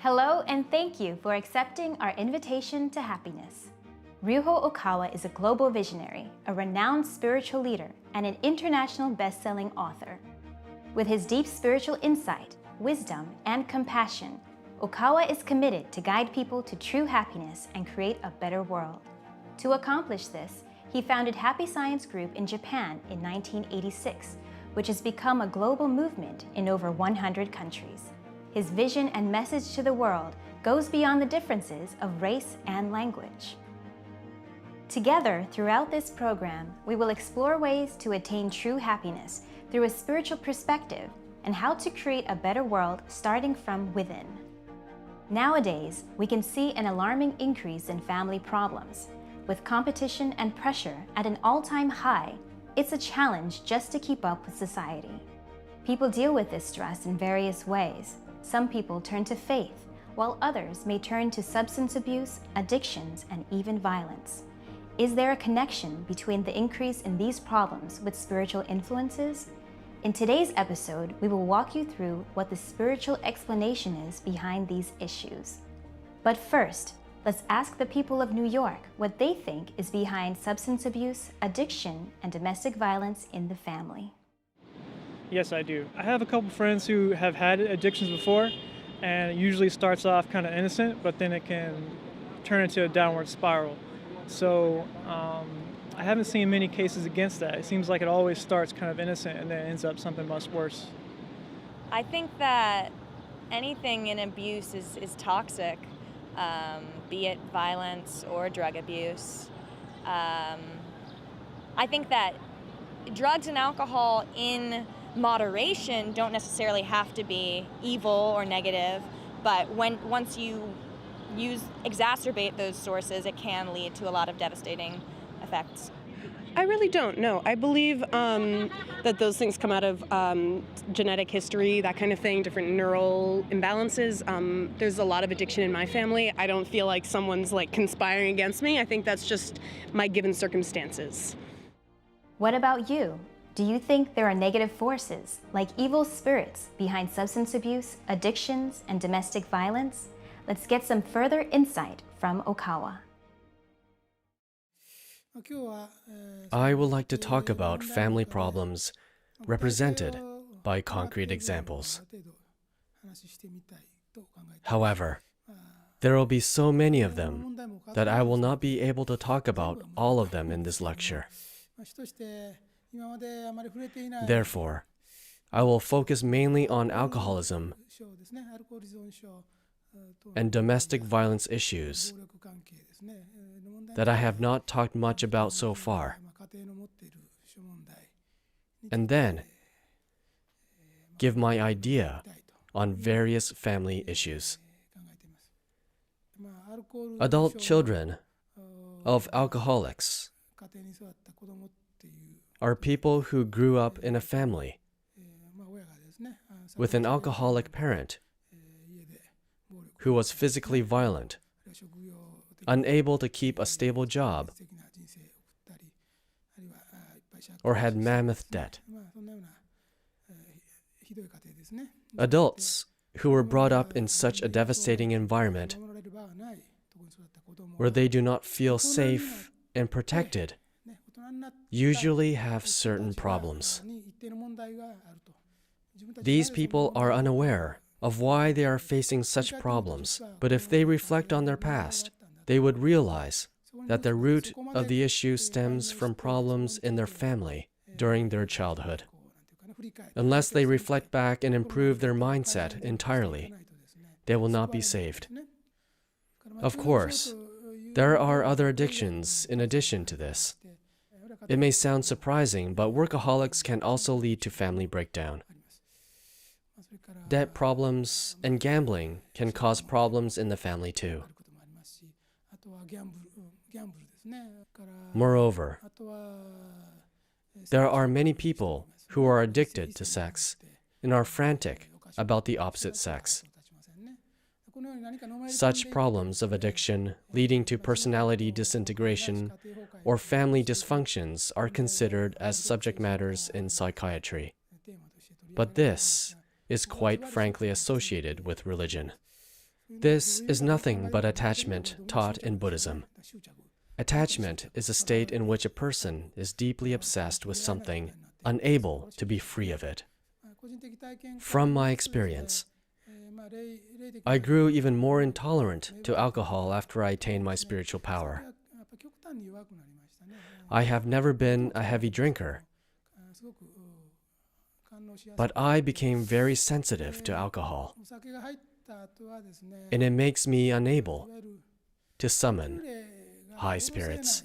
Hello and thank you for accepting our invitation to happiness. Ryuho Okawa is a global visionary, a renowned spiritual leader, and an international best-selling author. With his deep spiritual insight, wisdom, and compassion, Okawa is committed to guide people to true happiness and create a better world. To accomplish this, he founded Happy Science Group in Japan in 1986, which has become a global movement in over 100 countries. His vision and message to the world goes beyond the differences of race and language. Together, throughout this program, we will explore ways to attain true happiness through a spiritual perspective and how to create a better world starting from within. Nowadays, we can see an alarming increase in family problems. With competition and pressure at an all-time high, it's a challenge just to keep up with society. People deal with this stress in various ways. Some people turn to faith, while others may turn to substance abuse, addictions, and even violence. Is there a connection between the increase in these problems with spiritual influences? In today's episode, we will walk you through what the spiritual explanation is behind these issues. But first, let's ask the people of New York what they think is behind substance abuse, addiction, and domestic violence in the family. Yes, I do. I have a couple friends who have had addictions before, and it usually starts off kind of innocent, but then it can turn into a downward spiral. So I haven't seen many cases against that. It seems like it always starts kind of innocent and then ends up something much worse. I think that anything in abuse is toxic, be it violence or drug abuse. I think that drugs and alcohol in moderation don't necessarily have to be evil or negative, but once you exacerbate those sources, it can lead to a lot of devastating effects. I really don't know. I believe that those things come out of genetic history, that kind of thing, different neural imbalances. There's a lot of addiction in my family. I don't feel like someone's conspiring against me. I think that's just my given circumstances. What about you? Do you think there are negative forces, like evil spirits, behind substance abuse, addictions, and domestic violence? Let's get some further insight from Okawa. I would like to talk about family problems represented by concrete examples. However, there will be so many of them that I will not be able to talk about all of them in this lecture. Therefore, I will focus mainly on alcoholism and domestic violence issues that I have not talked much about so far, and then give my idea on various family issues. Adult children of alcoholics are people who grew up in a family with an alcoholic parent who was physically violent, unable to keep a stable job, or had mammoth debt. Adults who were brought up in such a devastating environment where they do not feel safe and protected usually have certain problems. These people are unaware of why they are facing such problems, but if they reflect on their past, they would realize that the root of the issue stems from problems in their family during their childhood. Unless they reflect back and improve their mindset entirely, they will not be saved. Of course, there are other addictions in addition to this. It may sound surprising, but workaholics can also lead to family breakdown. Debt problems and gambling can cause problems in the family too. Moreover, there are many people who are addicted to sex and are frantic about the opposite sex. Such problems of addiction leading to personality disintegration or family dysfunctions are considered as subject matters in psychiatry. But this is quite frankly associated with religion. This is nothing but attachment taught in Buddhism. Attachment is a state in which a person is deeply obsessed with something, unable to be free of it. From my experience, I grew even more intolerant to alcohol after I attained my spiritual power. I have never been a heavy drinker, but I became very sensitive to alcohol, and it makes me unable to summon high spirits.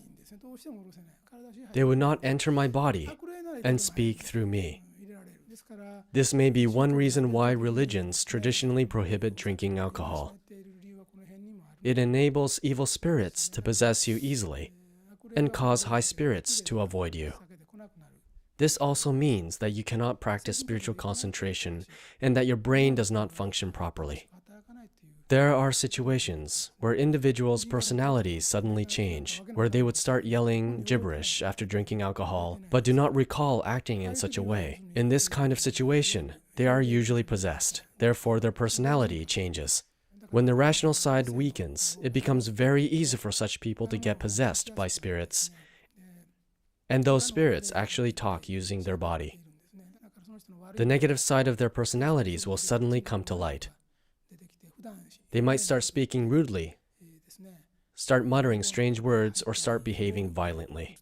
They would not enter my body and speak through me. This may be one reason why religions traditionally prohibit drinking alcohol. It enables evil spirits to possess you easily and cause high spirits to avoid you. This also means that you cannot practice spiritual concentration and that your brain does not function properly. There are situations where individuals' personalities suddenly change, where they would start yelling gibberish after drinking alcohol, but do not recall acting in such a way. In this kind of situation, they are usually possessed. Therefore, their personality changes. When the rational side weakens, it becomes very easy for such people to get possessed by spirits, and those spirits actually talk using their body. The negative side of their personalities will suddenly come to light. They might start speaking rudely, start muttering strange words, or start behaving violently.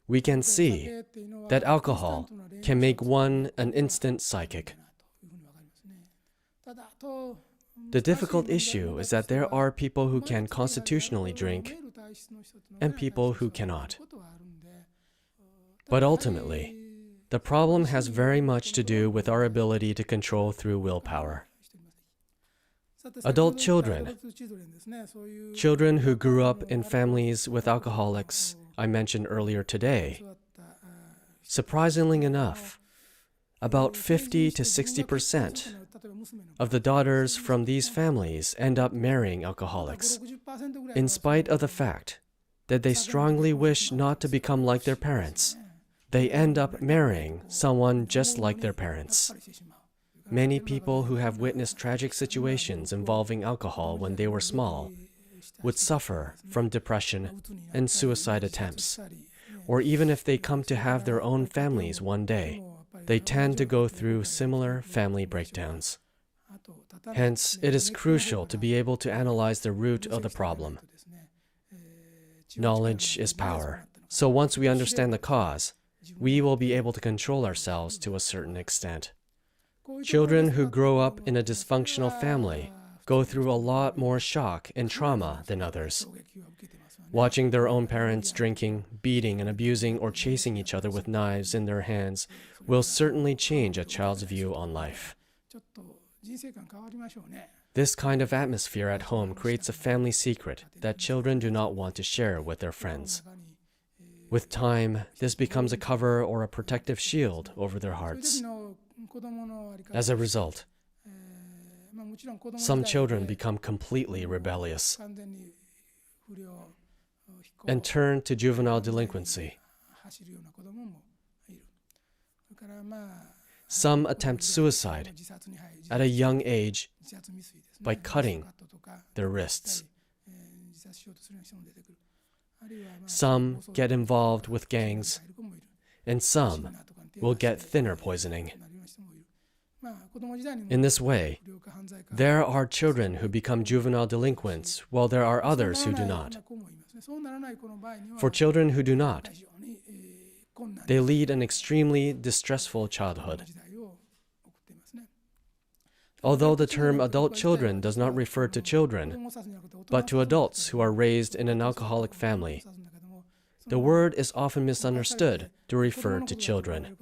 We can see that alcohol can make one an instant psychic. The difficult issue is that there are people who can constitutionally drink and people who cannot. But ultimately, the problem has very much to do with our ability to control through willpower. Adult children who grew up in families with alcoholics, I mentioned earlier today, surprisingly enough, about 50 to 60% of the daughters from these families end up marrying alcoholics, in spite of the fact that they strongly wish not to become like their parents. They end up marrying someone just like their parents. Many people who have witnessed tragic situations involving alcohol when they were small would suffer from depression and suicide attempts, or even if they come to have their own families one day, they tend to go through similar family breakdowns. Hence, it is crucial to be able to analyze the root of the problem. Knowledge is power. So once we understand the cause, we will be able to control ourselves to a certain extent. Children who grow up in a dysfunctional family go through a lot more shock and trauma than others. Watching their own parents drinking, beating, and abusing or chasing each other with knives in their hands will certainly change a child's view on life. This kind of atmosphere at home creates a family secret that children do not want to share with their friends. With time, this becomes a cover or a protective shield over their hearts. As a result, some children become completely rebellious and turn to juvenile delinquency. Some attempt suicide at a young age by cutting their wrists. Some get involved with gangs, and some will get thinner poisoning. In this way, there are children who become juvenile delinquents, while there are others who do not. For children who do not, they lead an extremely distressful childhood. Although the term adult children does not refer to children, but to adults who are raised in an alcoholic family, the word is often misunderstood to refer to children.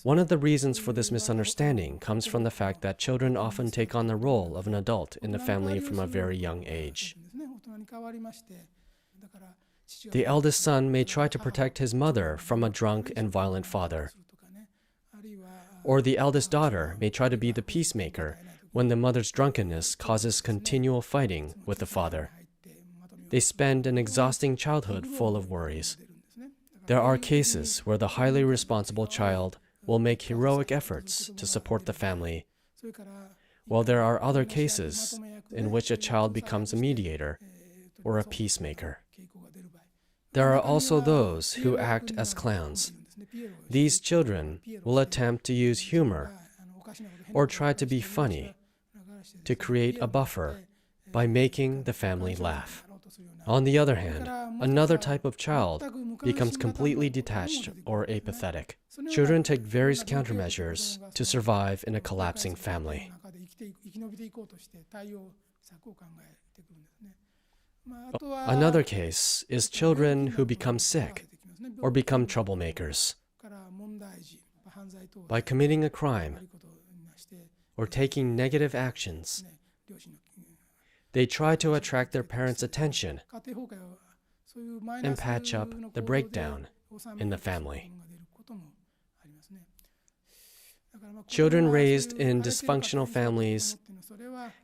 One of the reasons for this misunderstanding comes from the fact that children often take on the role of an adult in the family from a very young age. The eldest son may try to protect his mother from a drunk and violent father. Or the eldest daughter may try to be the peacemaker when the mother's drunkenness causes continual fighting with the father. They spend an exhausting childhood full of worries. There are cases where the highly responsible child will make heroic efforts to support the family, while there are other cases in which a child becomes a mediator or a peacemaker. There are also those who act as clowns. These children will attempt to use humor or try to be funny to create a buffer by making the family laugh. On the other hand, another type of child becomes completely detached or apathetic. Children take various countermeasures to survive in a collapsing family. Another case is children who become sick or become troublemakers. By committing a crime or taking negative actions, they try to attract their parents' attention and patch up the breakdown in the family. Children raised in dysfunctional families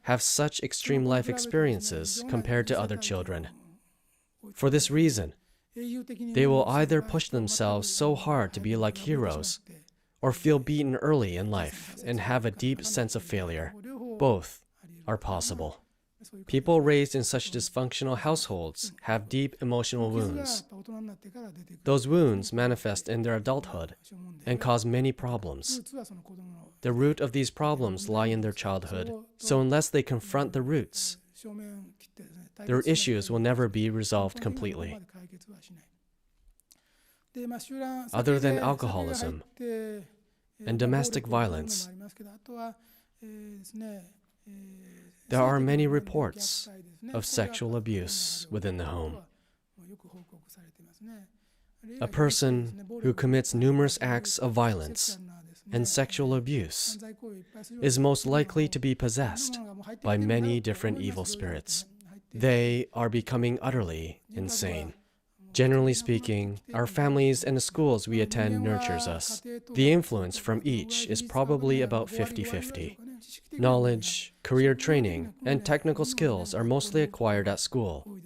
have such extreme life experiences compared to other children. For this reason, they will either push themselves so hard to be like heroes or feel beaten early in life and have a deep sense of failure. Both are possible. People raised in such dysfunctional households have deep emotional wounds. Those wounds manifest in their adulthood and cause many problems. The root of these problems lie in their childhood, so unless they confront the roots, their issues will never be resolved completely. Other than alcoholism and domestic violence, there are many reports of sexual abuse within the home. A person who commits numerous acts of violence and sexual abuse is most likely to be possessed by many different evil spirits. They are becoming utterly insane. Generally speaking, our families and the schools we attend nurtures us. The influence from each is probably about 50-50. Knowledge, career training, and technical skills are mostly acquired at school.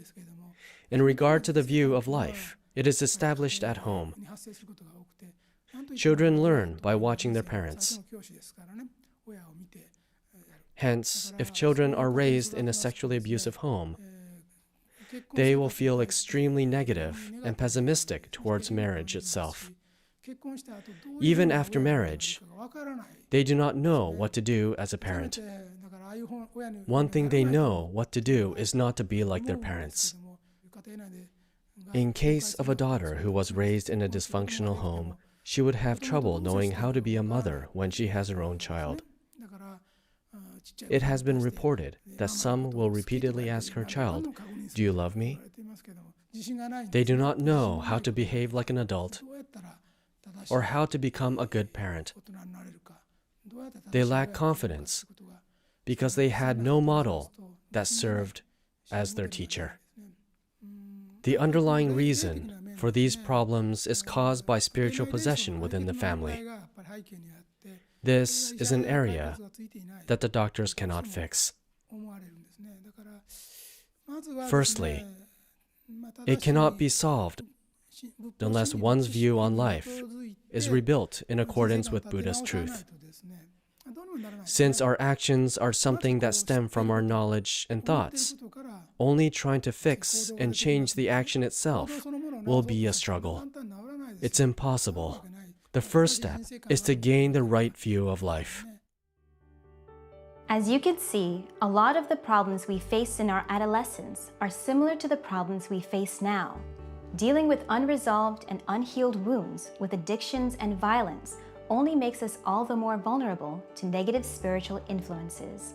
In regard to the view of life, it is established at home. Children learn by watching their parents. Hence, if children are raised in a sexually abusive home, they will feel extremely negative and pessimistic towards marriage itself. Even after marriage, they do not know what to do as a parent. One thing they know what to do is not to be like their parents. In case of a daughter who was raised in a dysfunctional home, she would have trouble knowing how to be a mother when she has her own child. It has been reported that some will repeatedly ask her child, "Do you love me?" They do not know how to behave like an adult or how to become a good parent. They lack confidence because they had no model that served as their teacher. The underlying reason for these problems is caused by spiritual possession within the family. This is an area that the doctors cannot fix. Firstly, it cannot be solved unless one's view on life is rebuilt in accordance with Buddha's truth. Since our actions are something that stem from our knowledge and thoughts, only trying to fix and change the action itself will be a struggle. It's impossible. The first step is to gain the right view of life. As you can see, a lot of the problems we faced in our adolescence are similar to the problems we face now. Dealing with unresolved and unhealed wounds with addictions and violence only makes us all the more vulnerable to negative spiritual influences.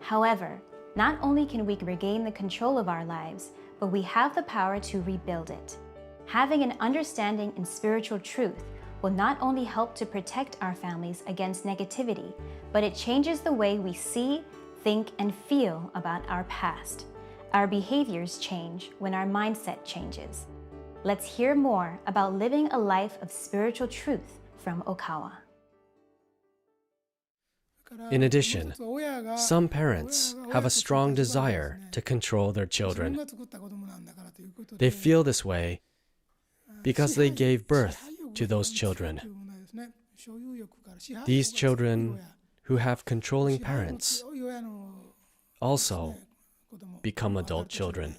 However, not only can we regain the control of our lives, but we have the power to rebuild it. Having an understanding in spiritual truth will not only help to protect our families against negativity, but it changes the way we see, think, and feel about our past. Our behaviors change when our mindset changes. Let's hear more about living a life of spiritual truth from Okawa. In addition, some parents have a strong desire to control their children. They feel this way because they gave birth to those children. These children who have controlling parents also become adult children.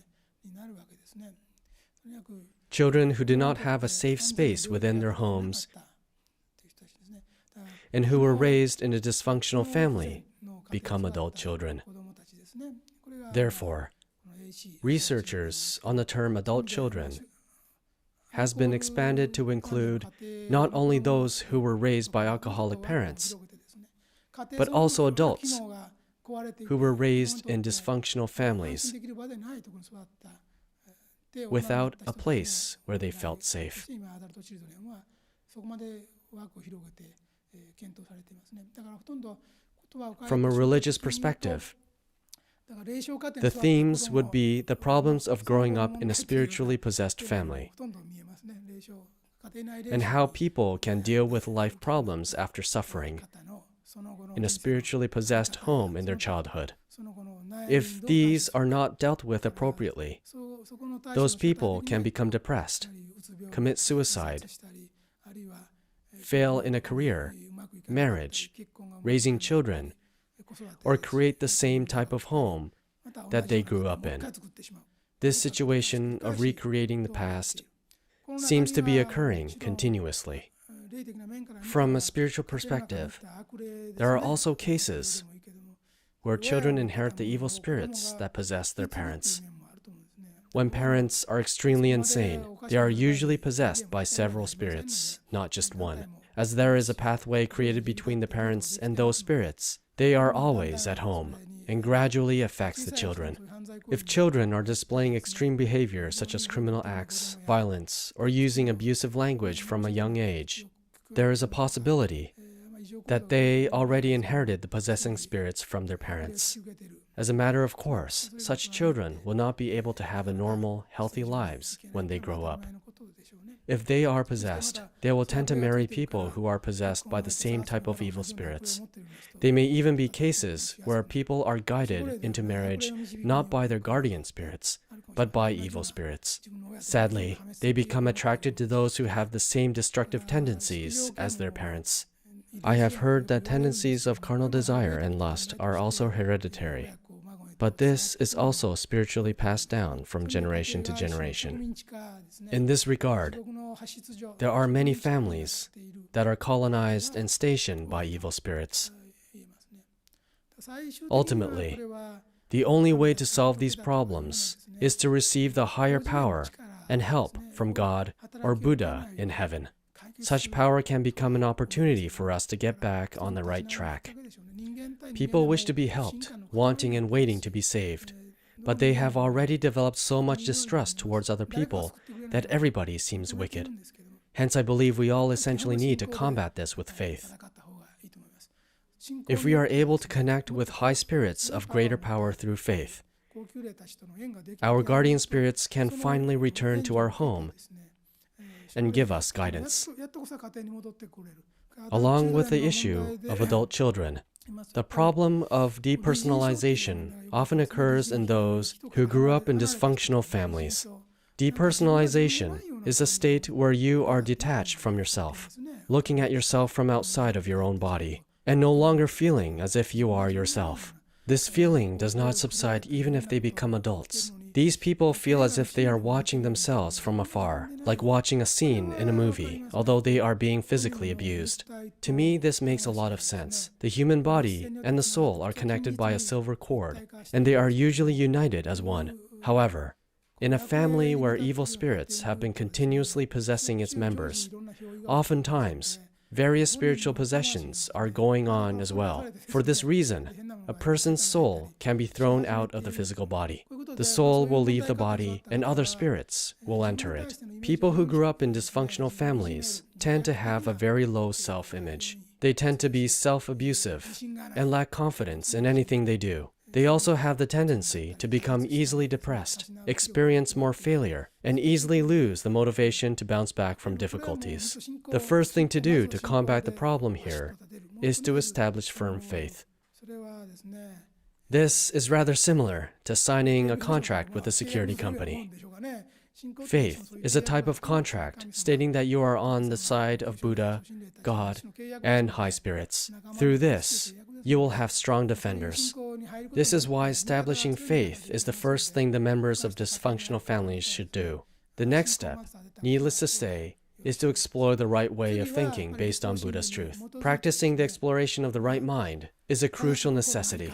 Children who do not have a safe space within their homes and who were raised in a dysfunctional family become adult children. Therefore, researchers on the term adult children has been expanded to include not only those who were raised by alcoholic parents, but also adults who were raised in dysfunctional families without a place where they felt safe. From a religious perspective, the themes would be the problems of growing up in a spiritually possessed family and how people can deal with life problems after suffering in a spiritually possessed home in their childhood. If these are not dealt with appropriately, those people can become depressed, commit suicide, fail in a career, marriage, raising children, or create the same type of home that they grew up in. This situation of recreating the past seems to be occurring continuously. From a spiritual perspective, there are also cases where children inherit the evil spirits that possess their parents. When parents are extremely insane, they are usually possessed by several spirits, not just one. As there is a pathway created between the parents and those spirits, they are always at home and gradually affects the children. If children are displaying extreme behavior such as criminal acts, violence, or using abusive language from a young age, there is a possibility that they already inherited the possessing spirits from their parents. As a matter of course, such children will not be able to have a normal, healthy lives when they grow up. If they are possessed, they will tend to marry people who are possessed by the same type of evil spirits. There may even be cases where people are guided into marriage not by their guardian spirits, but by evil spirits. Sadly, they become attracted to those who have the same destructive tendencies as their parents. I have heard that tendencies of carnal desire and lust are also hereditary, but this is also spiritually passed down from generation to generation. In this regard, there are many families that are colonized and stationed by evil spirits. Ultimately, the only way to solve these problems is to receive the higher power and help from God or Buddha in heaven. Such power can become an opportunity for us to get back on the right track. People wish to be helped, wanting and waiting to be saved, but they have already developed so much distrust towards other people that everybody seems wicked. Hence, I believe we all essentially need to combat this with faith. If we are able to connect with high spirits of greater power through faith, our guardian spirits can finally return to our home and give us guidance. Along with the issue of adult children, the problem of depersonalization often occurs in those who grew up in dysfunctional families. Depersonalization is a state where you are detached from yourself, looking at yourself from outside of your own body, and no longer feeling as if you are yourself. This feeling does not subside even if they become adults. These people feel as if they are watching themselves from afar, like watching a scene in a movie, although they are being physically abused. To me, this makes a lot of sense. The human body and the soul are connected by a silver cord, and they are usually united as one. However, in a family where evil spirits have been continuously possessing its members, oftentimes, various spiritual possessions are going on as well. For this reason, a person's soul can be thrown out of the physical body. The soul will leave the body, and other spirits will enter it. People who grew up in dysfunctional families tend to have a very low self-image. They tend to be self-abusive and lack confidence in anything they do. They also have the tendency to become easily depressed, experience more failure, and easily lose the motivation to bounce back from difficulties. The first thing to do to combat the problem here is to establish firm faith. This is rather similar to signing a contract with a security company. Faith is a type of contract stating that you are on the side of Buddha, God, and high spirits. Through this, you will have strong defenders. This is why establishing faith is the first thing the members of dysfunctional families should do. The next step, needless to say, is to explore the right way of thinking based on Buddha's truth. Practicing the exploration of the right mind is a crucial necessity.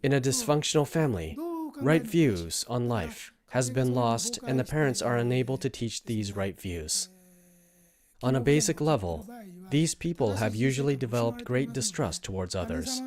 In a dysfunctional family, right views on life has been lost and the parents are unable to teach these right views. On a basic level, these people have usually developed great distrust towards others.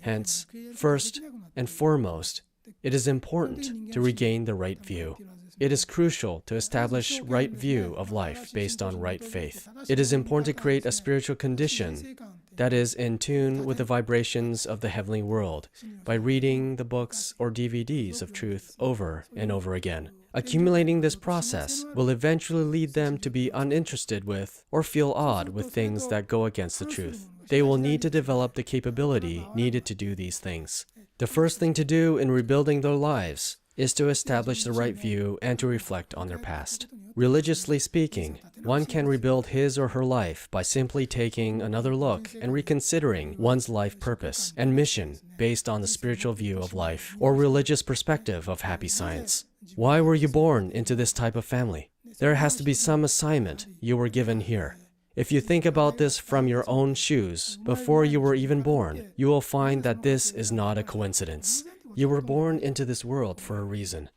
Hence, first and foremost, it is important to regain the right view. It is crucial to establish right view of life based on right faith. It is important to create a spiritual condition that is in tune with the vibrations of the heavenly world by reading the books or DVDs of truth over and over again. Accumulating this process will eventually lead them to be uninterested with or feel odd with things that go against the truth. They will need to develop the capability needed to do these things. The first thing to do in rebuilding their lives is to establish the right view and to reflect on their past. Religiously speaking, one can rebuild his or her life by simply taking another look and reconsidering one's life purpose and mission based on the spiritual view of life or religious perspective of happy science. Why were you born into this type of family? There has to be some assignment you were given here. If you think about this from your own shoes, before you were even born, you will find that this is not a coincidence. You were born into this world for a reason.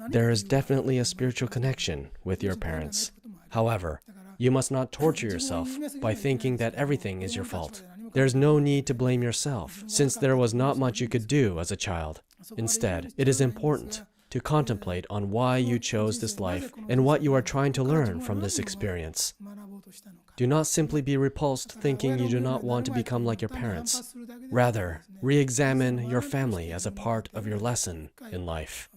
There is definitely a spiritual connection with your parents. However, you must not torture yourself by thinking that everything is your fault. There's no need to blame yourself, since there was not much you could do as a child. Instead, it is important to contemplate on why you chose this life and what you are trying to learn from this experience. Do not simply be repulsed thinking you do not want to become like your parents. Rather, re-examine your family as a part of your lesson in life.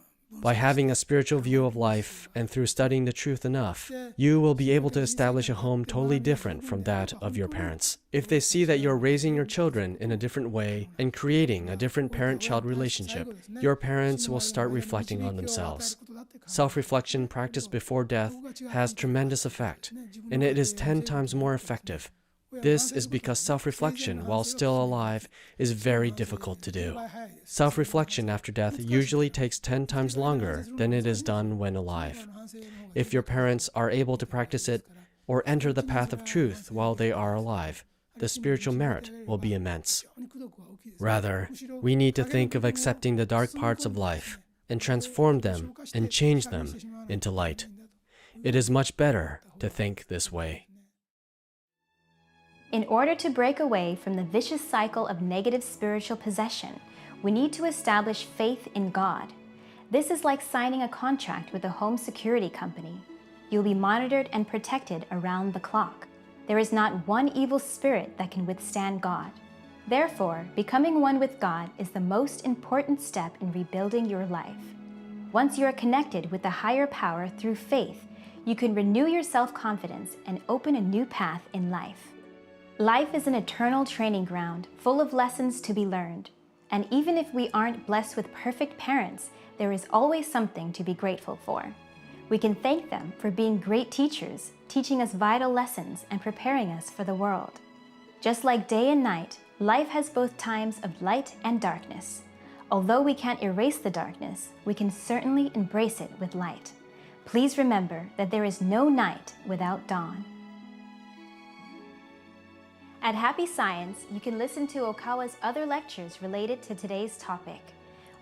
By having a spiritual view of life and through studying the truth enough, you will be able to establish a home totally different from that of your parents. If they see that you're raising your children in a different way and creating a different parent-child relationship, your parents will start reflecting on themselves. Self-reflection practiced before death has tremendous effect, and it is 10 times more effective. This is because self-reflection while still alive is very difficult to do. Self-reflection after death usually takes 10 times longer than it is done when alive. If your parents are able to practice it or enter the path of truth while they are alive, the spiritual merit will be immense. Rather, we need to think of accepting the dark parts of life and transform them and change them into light. It is much better to think this way. In order to break away from the vicious cycle of negative spiritual possession, we need to establish faith in God. This is like signing a contract with a home security company. You'll be monitored and protected around the clock. There is not one evil spirit that can withstand God. Therefore, becoming one with God is the most important step in rebuilding your life. Once you are connected with the higher power through faith, you can renew your self-confidence and open a new path in life. Life is an eternal training ground full of lessons to be learned. And even if we aren't blessed with perfect parents, there is always something to be grateful for. We can thank them for being great teachers, teaching us vital lessons and preparing us for the world. Just like day and night, life has both times of light and darkness. Although we can't erase the darkness, we can certainly embrace it with light. Please remember that there is no night without dawn. At Happy Science, you can listen to Okawa's other lectures related to today's topic.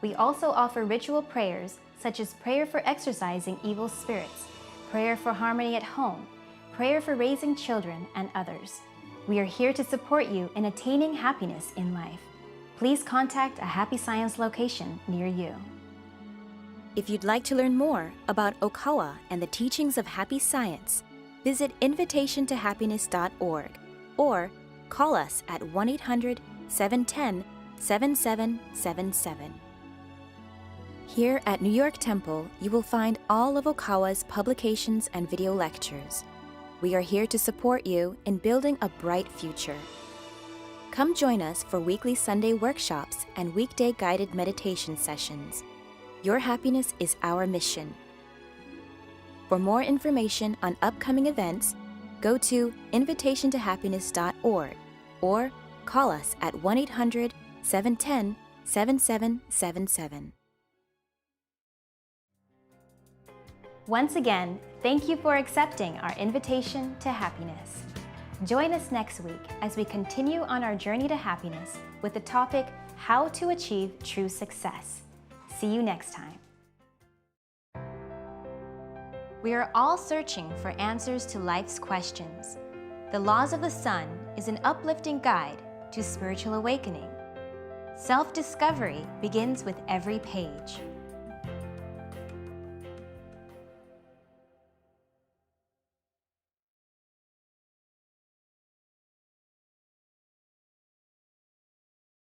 We also offer ritual prayers such as prayer for exorcising evil spirits, prayer for harmony at home, prayer for raising children, and others. We are here to support you in attaining happiness in life. Please contact a Happy Science location near you. If you'd like to learn more about Okawa and the teachings of Happy Science, visit invitationtohappiness.org or call us at 1-800-710-7777. Here at New York Temple, you will find all of Okawa's publications and video lectures. We are here to support you in building a bright future. Come join us for weekly Sunday workshops and weekday guided meditation sessions. Your happiness is our mission. For more information on upcoming events, go to invitationtohappiness.org or call us at 1-800-710-7777. Once again, thank you for accepting our invitation to happiness. Join us next week as we continue on our journey to happiness with the topic, How to Achieve True Success. See you next time. We are all searching for answers to life's questions. The Laws of the Sun is an uplifting guide to spiritual awakening. Self-discovery begins with every page.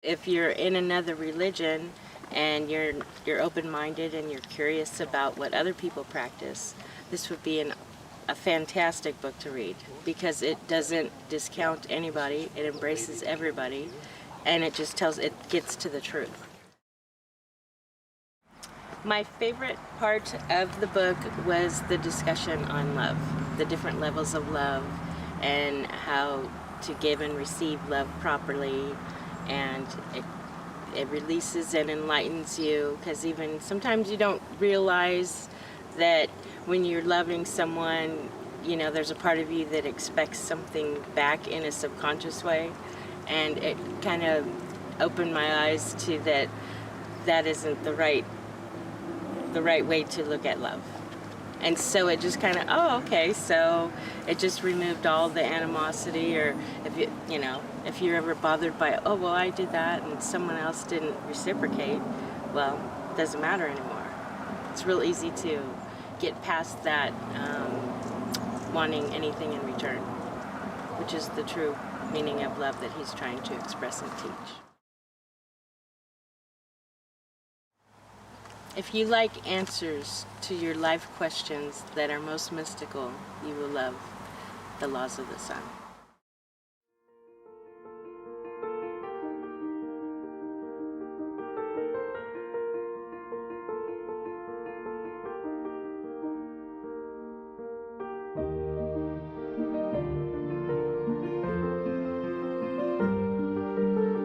If you're in another religion and you're open-minded and you're curious about what other people practice, this would be a fantastic book to read because it doesn't discount anybody, it embraces everybody, and it gets to the truth. My favorite part of the book was the discussion on love, the different levels of love and how to give and receive love properly. And it releases and enlightens you, because even sometimes you don't realize that when you're loving someone, you know, there's a part of you that expects something back in a subconscious way, and it kind of opened my eyes to that isn't the right way to look at love. And so it just kind of, oh, okay, so it just removed all the animosity, or if you're ever bothered by, oh, well, I did that and someone else didn't reciprocate, well, it doesn't matter anymore. It's real easy to get past that wanting anything in return, which is the true meaning of love that he's trying to express and teach. If you like answers to your life questions that are most mystical, you will love The Laws of the Sun.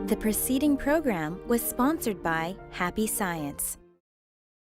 The preceding program was sponsored by Happy Science.